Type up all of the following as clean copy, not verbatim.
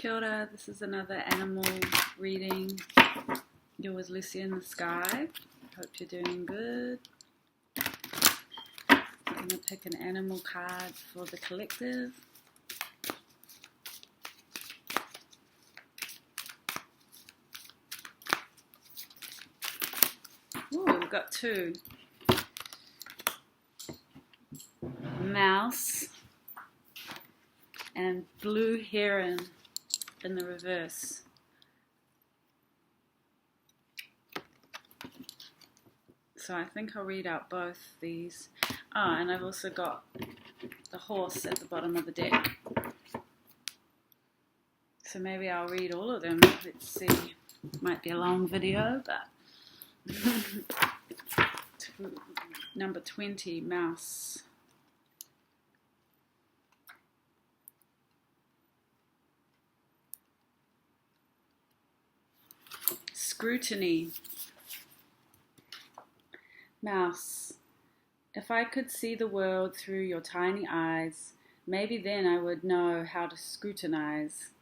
Kia ora, this is another animal reading. You're with Lucy in the Sky. Hope you're doing good. I'm going to pick an animal card for the collective. Ooh, we've got two. Mouse and Blue Heron in the reverse. So I think I'll read out both these. And I've also got the horse at the bottom of the deck. So maybe I'll read all of them. Let's see. Might be a long video, but number 20, Mouse. Scrutiny. Mouse. If I could see the world through your tiny eyes, maybe then I would know how to scrutinize.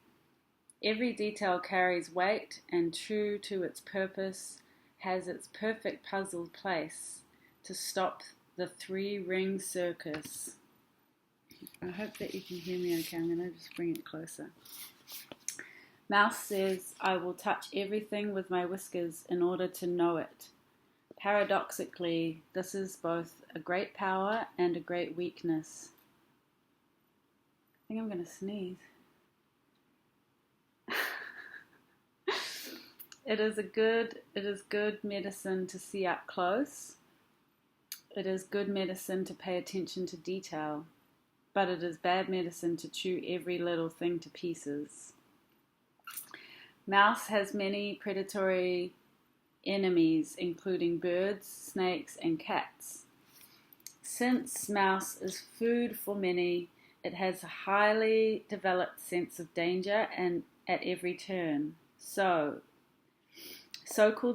Every detail carries weight and, true to its purpose, has its perfect puzzled place to stop the three-ring circus. I hope that you can hear me okay. I'm going to just bring it closer. Mouse says, I will touch everything with my whiskers in order to know it. Paradoxically, this is both a great power and a great weakness. I think I'm going to sneeze. It is good medicine to see up close. It is good medicine to pay attention to detail. But it is bad medicine to chew every little thing to pieces. Mouse has many predatory enemies, including birds, snakes, and cats. Since mouse is food for many, it has a highly developed sense of danger and at every turn. So-called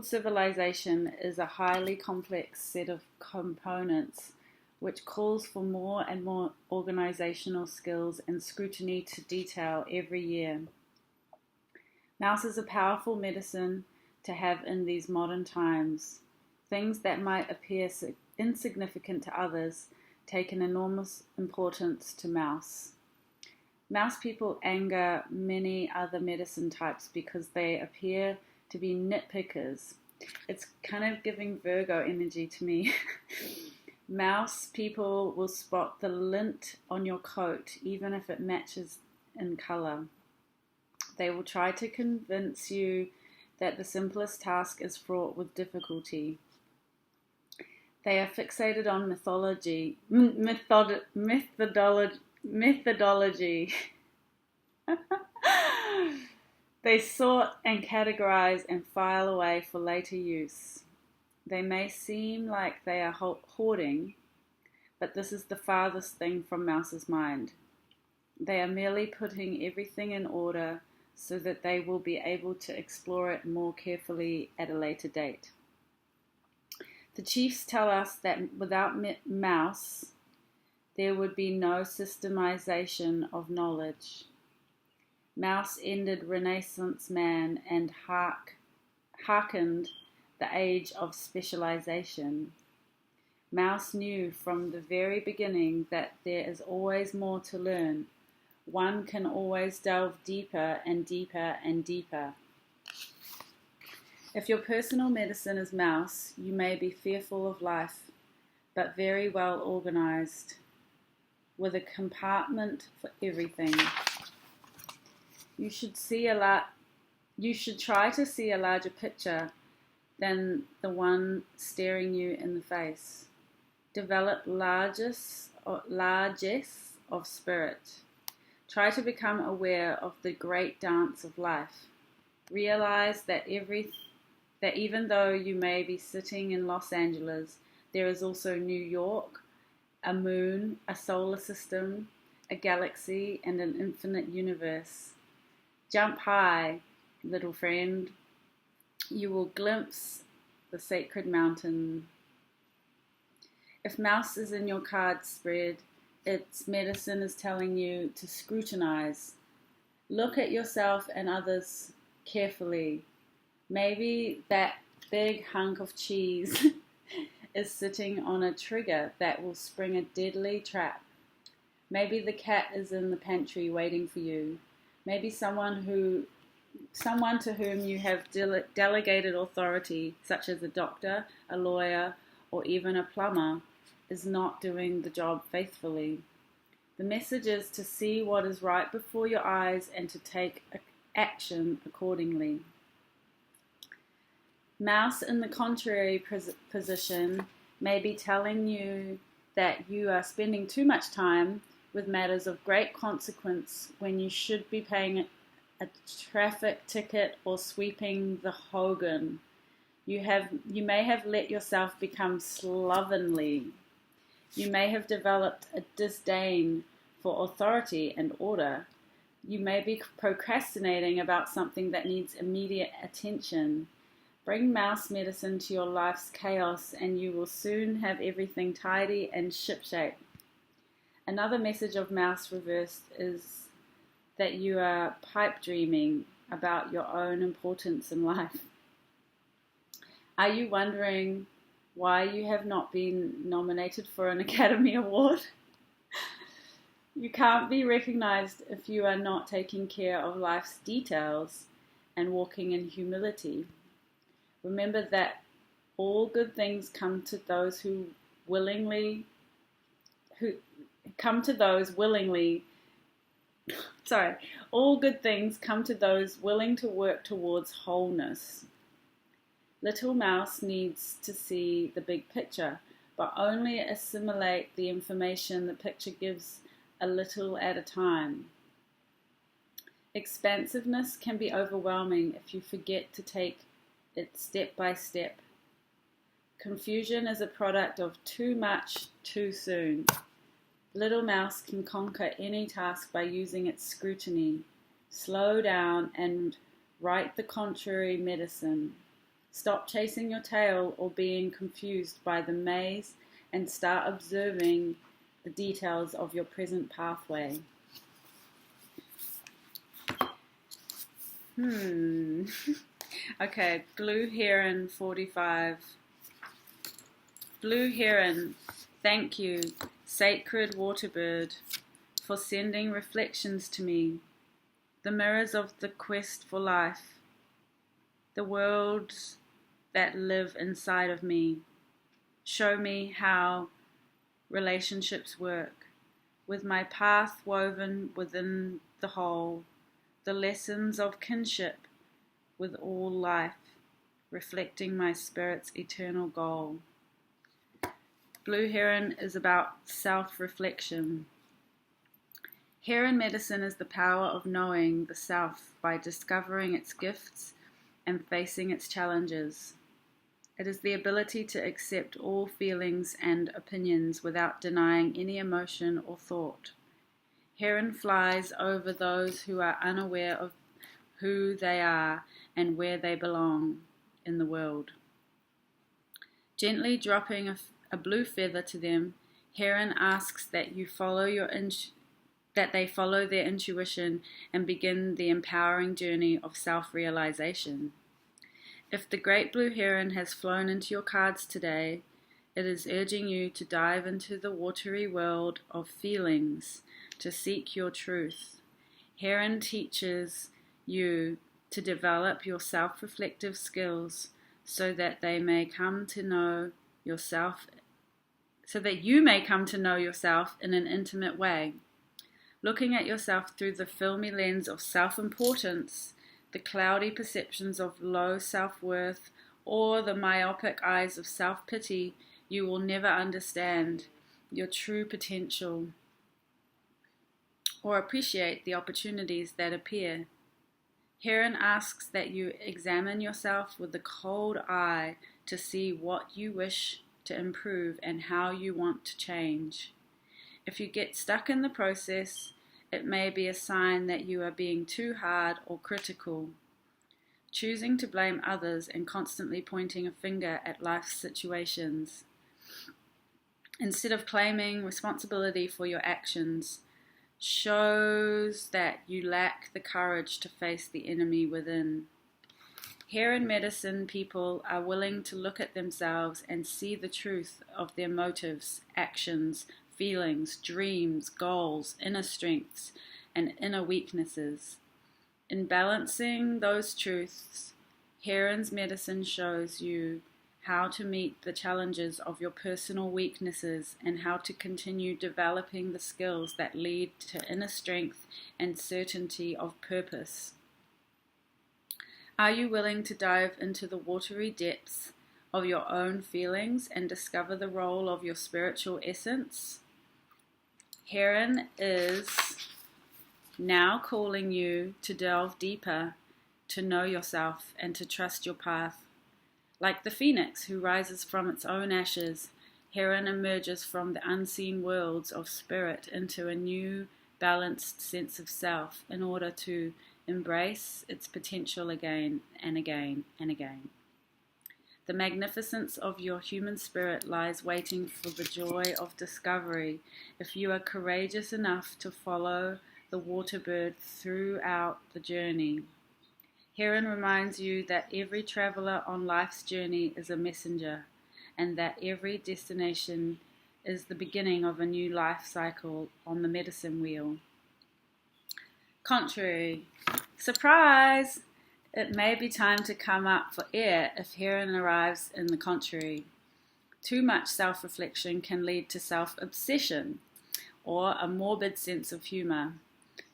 civilization is a highly complex set of components which calls for more and more organizational skills and scrutiny to detail every year. Mouse is a powerful medicine to have in these modern times. Things that might appear insignificant to others take an enormous importance to mouse. Mouse people anger many other medicine types because they appear to be nitpickers. It's kind of giving Virgo energy to me. Mouse people will spot the lint on your coat, even if it matches in color. They will try to convince you that the simplest task is fraught with difficulty. They are fixated on methodology. They sort and categorize and file away for later use. They may seem like they are hoarding, but this is the farthest thing from Mouse's mind. They are merely putting everything in order so that they will be able to explore it more carefully at a later date. The chiefs tell us that without Mouse, there would be no systemization of knowledge. Mouse ended Renaissance man and hearkened the age of specialization. Mouse knew from the very beginning that there is always more to learn. One can always delve deeper and deeper and deeper. If your personal medicine is mouse, you may be fearful of life, but very well organized, with a compartment for everything. You should try to see a larger picture than the one staring you in the face. Develop largesse of spirit. Try to become aware of the great dance of life. Realize that even though you may be sitting in Los Angeles, there is also New York, a moon, a solar system, a galaxy, and an infinite universe. Jump high, little friend. You will glimpse the sacred mountain. If Mouse is in your card spread, its medicine is telling you to scrutinize. Look at yourself and others carefully. Maybe that big hunk of cheese is sitting on a trigger that will spring a deadly trap. Maybe the cat is in the pantry waiting for you. Maybe someone to whom you have delegated authority, such as a doctor, a lawyer, or even a plumber, is not doing the job faithfully. The message is to see what is right before your eyes and to take action accordingly. Mouse in the contrary position may be telling you that you are spending too much time with matters of great consequence when you should be paying a traffic ticket or sweeping the Hogan. You may have let yourself become slovenly. You may have developed a disdain for authority and order. You may be procrastinating about something that needs immediate attention. Bring mouse medicine to your life's chaos and you will soon have everything tidy and shipshape. Another message of mouse reversed is that you are pipe dreaming about your own importance in life. Are you wondering why you have not been nominated for an Academy Award? You can't be recognized if you are not taking care of life's details and walking in humility. Remember that all good things come to those willingly to work towards wholeness. Little mouse needs to see the big picture, but only assimilate the information the picture gives a little at a time. Expansiveness can be overwhelming if you forget to take it step by step. Confusion is a product of too much too soon. Little mouse can conquer any task by using its scrutiny. Slow down and write the contrary medicine. Stop chasing your tail or being confused by the maze and start observing the details of your present pathway. Okay, Blue Heron 45. Blue Heron, thank you, sacred waterbird, for sending reflections to me, the mirrors of the quest for life, the worlds that live inside of me. Show me how relationships work, with my path woven within the whole, the lessons of kinship with all life, reflecting my spirit's eternal goal. Blue Heron is about self-reflection. Heron medicine is the power of knowing the self by discovering its gifts and facing its challenges. It is the ability to accept all feelings and opinions without denying any emotion or thought. Heron flies over those who are unaware of who they are and where they belong in the world. Gently dropping a blue feather to them, Heron asks that you follow they follow their intuition and begin the empowering journey of self-realization. If the great blue heron has flown into your cards today, it is urging you to dive into the watery world of feelings to seek your truth. Heron teaches you to develop your self-reflective skills so that you may come to know yourself in an intimate way. Looking at yourself through the filmy lens of self-importance, the cloudy perceptions of low self-worth, or the myopic eyes of self-pity, you will never understand your true potential or appreciate the opportunities that appear. Heron asks that you examine yourself with the cold eye to see what you wish to improve and how you want to change. If you get stuck in the process, it may be a sign that you are being too hard or critical, choosing to blame others and constantly pointing a finger at life's situations. Instead of claiming responsibility for your actions, shows that you lack the courage to face the enemy within. Heron medicine people are willing to look at themselves and see the truth of their motives, actions, feelings, dreams, goals, inner strengths, and inner weaknesses. In balancing those truths, Heron's medicine shows you how to meet the challenges of your personal weaknesses and how to continue developing the skills that lead to inner strength and certainty of purpose. Are you willing to dive into the watery depths of your own feelings and discover the role of your spiritual essence? Heron is now calling you to delve deeper, to know yourself, and to trust your path. Like the phoenix who rises from its own ashes, Heron emerges from the unseen worlds of spirit into a new, balanced sense of self in order to embrace its potential again and again and again. The magnificence of your human spirit lies waiting for the joy of discovery if you are courageous enough to follow the water bird throughout the journey. Heron reminds you that every traveler on life's journey is a messenger, and that every destination is the beginning of a new life cycle on the medicine wheel. Contrary. Surprise! It may be time to come up for air if Heron arrives in the contrary. Too much self-reflection can lead to self-obsession or a morbid sense of humor.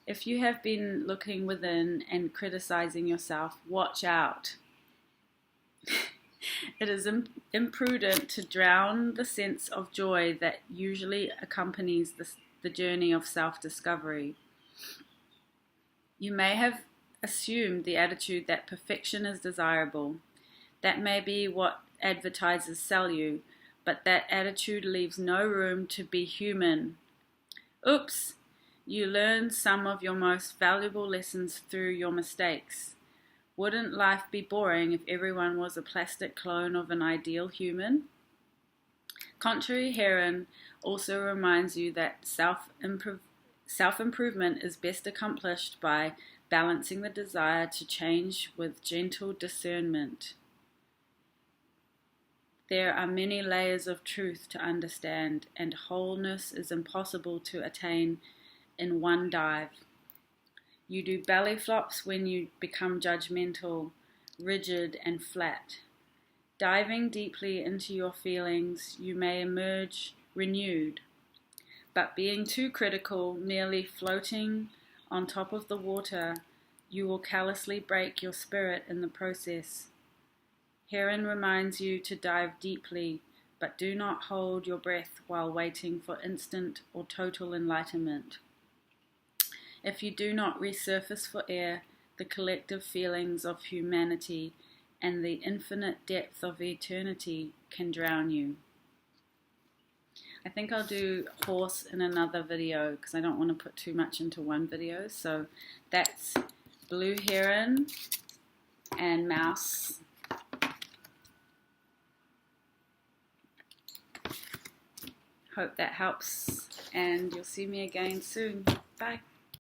If you have been looking within and criticizing yourself, watch out. It is imprudent to drown the sense of joy that usually accompanies the journey of self-discovery. You may have assumed the attitude that perfection is desirable. That may be what advertisers sell you, but that attitude leaves no room to be human. Oops! You learned some of your most valuable lessons through your mistakes. Wouldn't life be boring if everyone was a plastic clone of an ideal human? Contrary Heron also reminds you that self-improvement is best accomplished by balancing the desire to change with gentle discernment. There are many layers of truth to understand, and wholeness is impossible to attain in one dive. You do belly flops when you become judgmental, rigid, and flat. Diving deeply into your feelings, you may emerge renewed, but being too critical, merely floating on top of the water, you will callously break your spirit in the process. Heron reminds you to dive deeply, but do not hold your breath while waiting for instant or total enlightenment. If you do not resurface for air, the collective feelings of humanity and the infinite depth of eternity can drown you. I think I'll do horse in another video because I don't want to put too much into one video. So that's Blue Heron and Mouse. Hope that helps, and you'll see me again soon. Bye.